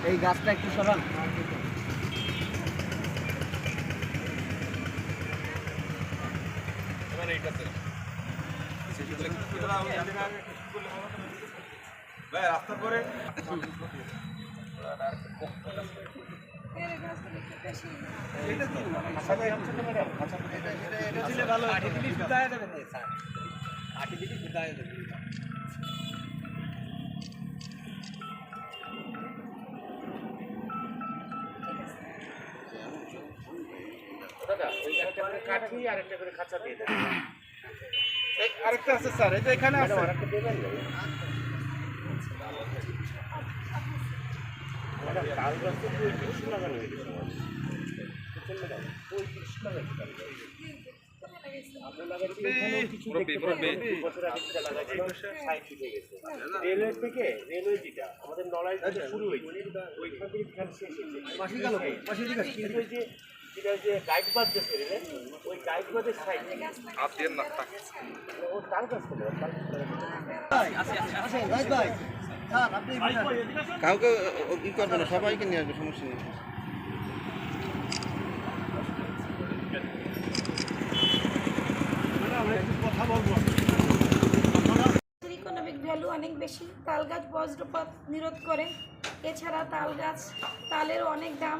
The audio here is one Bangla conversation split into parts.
এই গাছটা একটু সরান। রাস্তার পরে আরেকটা আছে স্যার, এই যে এখানে আছে আরেকটা দেবেন। রেলওয়ে থেকে রেলওয়ে যেটা আমাদের নড়াই থেকে শুরু হয়েছে ওইখান থেকে শেষ হয়েছে, যেটা যে গাইড বাদ দিয়েছে রেলে, ওই গাইড বাদের সাইড ও তাল গাছ করে কাউকে ই করবে না, সবাইকে নিয়ে আসবে, সমস্যা নেই। ইকোনমিক ভ্যালু অনেক বেশি। তাল গাছ বজ্রপাত নিরোধ করে। এছাড়া তাল গাছ, তালের অনেক দাম।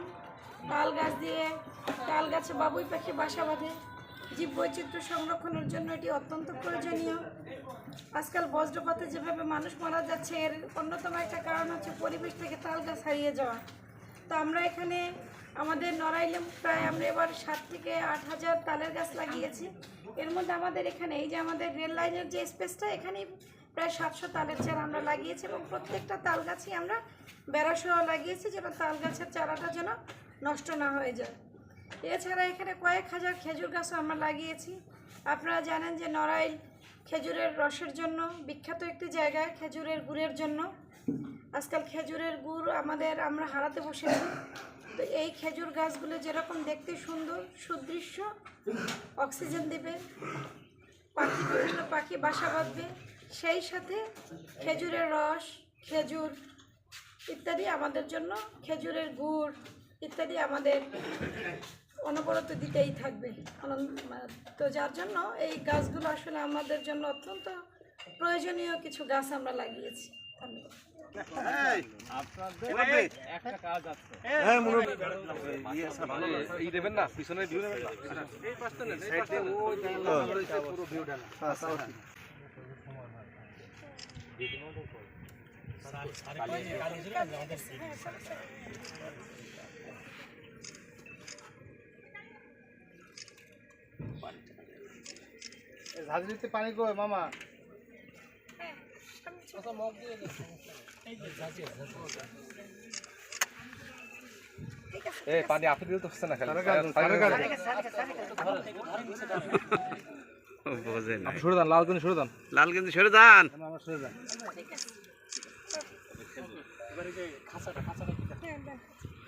তাল গাছ দিয়ে তাল গাছে বাবুই পাখি বাসা বাঁধে। জীববৈচিত্র্য সংরক্ষণের জন্য এটি অত্যন্ত প্রয়োজনীয়। আজকাল বজ্রপাতে যেভাবে মানুষ মারা যাচ্ছে, এর অন্যতম একটা কারণ হচ্ছে পরিবেশ থেকে তাল গাছ হারিয়ে যাওয়া। তো আমরা এখানে আমাদের নড়াইলে প্রায় আমরা এবার 7 থেকে 8 হাজার তালের গাছ লাগিয়েছি। এর মধ্যে আমাদের এখানে এই যে আমাদের রেল লাইনের যে স্পেসটা, এখানে প্রায় 700 তালের চারা আমরা লাগিয়েছি এবং প্রত্যেকটা তাল গাছই আমরা বেড়াসহ লাগিয়েছি, যেন তাল গাছের চারাটা যেন নষ্ট না হয়ে যায়। এছাড়া এখানে কয়েক হাজার খেজুর গাছও আমরা লাগিয়েছি। আপনারা জানেন যে নড়াইল খেজুরের রসের জন্য বিখ্যাত একটি জায়গায়, খেজুরের গুড়ের জন্য। আজকাল খেজুরের গুড় আমরা হারাতে বসেছি। তো এই খেজুর গাছগুলো যেরকম দেখতে সুন্দর, সুদৃশ্য, অক্সিজেন দেবে, বিভিন্ন পাখি বাসা বাঁধবে, সেই সাথে খেজুরের রস, খেজুর ইত্যাদি আমাদের জন্য, খেজুরের গুড় ইত্যাদি আমাদের অনবরত দিতেই থাকবে। তো যার জন্য এই গাছগুলো আসলে আমাদের জন্য অত্যন্ত প্রয়োজনীয় কিছু গাছ আমরা লাগিয়েছি। ঝাঁঝরিতে পানি কই মামা? পানি আপনি দিলে তো হচ্ছে না, খালি সরে যান, লাল গেঞ্জি সরে যান, লাল গেঞ্জি সরে যান।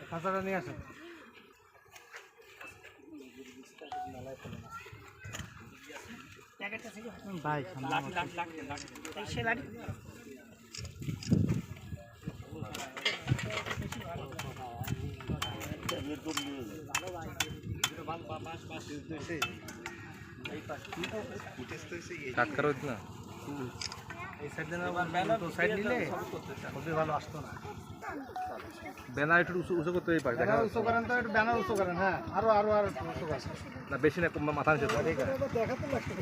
খাঁচাটা নিয়ে আসেন। ভাই টাটকা রোদ না, এই সাইড সাইড নিলে খুবই ভালো আসতো না। ব্যানার একটু উঁচু করতে পারে, উঁচু করেন তো, একটু ব্যানার উঁচু করেন। হ্যাঁ, আরো আরো আরো উঁচু করেন না, বেশি না, মাথা নিচে দেখাতে লাগছে।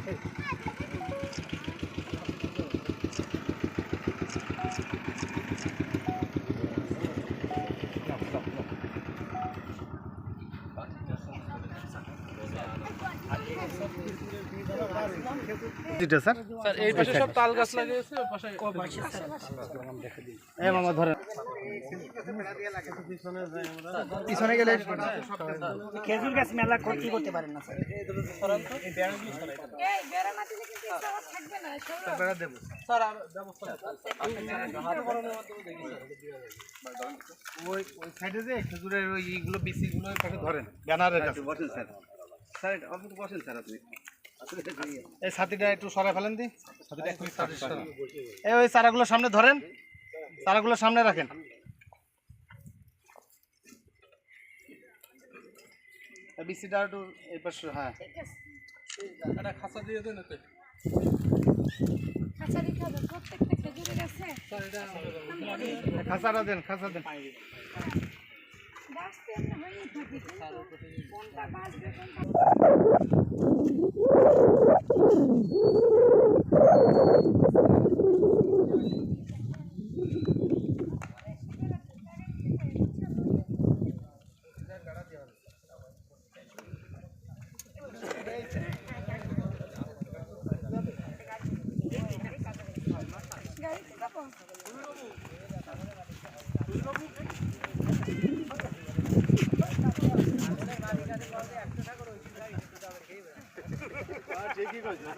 এটা স্যার স্যার এই পাশে সব তাল গাছ লাগিয়েছে ওই পাশে এই মামা ধরেন পিছনে গেলে খেজুর গাছ মেলা ক্ষতি করতে পারেন না স্যার। এই বেড়া না দিলে কিন্তু এই চারা থাকবে না সরো। বেড়া দেবো স্যার আর ব্যবস্থা ওই সাইডে যে খেজুরের ওই ইগুলো বিচিগুলো ওই পাশে ধরেন ব্যানারের কাছে বসেন স্যার স্যার আপনি তো বসেন স্যার আপনি এই ছাতিটা একটু সরাই ফেলেন দি এই ওই চারাগুলো সামনে ধরেন, চারাগুলো সামনে রাখেন। বিচিটা একটু এই পাশে, হ্যাঁ একটা খাঁচা দিয়ে দেন এতে খাঁচা দিতে হবে প্রত্যেকটা খেজুরের গাছে। খাঁচাটা দেন, খাঁচা দেন। গাছ তো এমনি হয়েই থাকে কিন্তু কোনটা বাঁচবে কোনটা গাড়িতে যাবো। ঠিকই কইছো।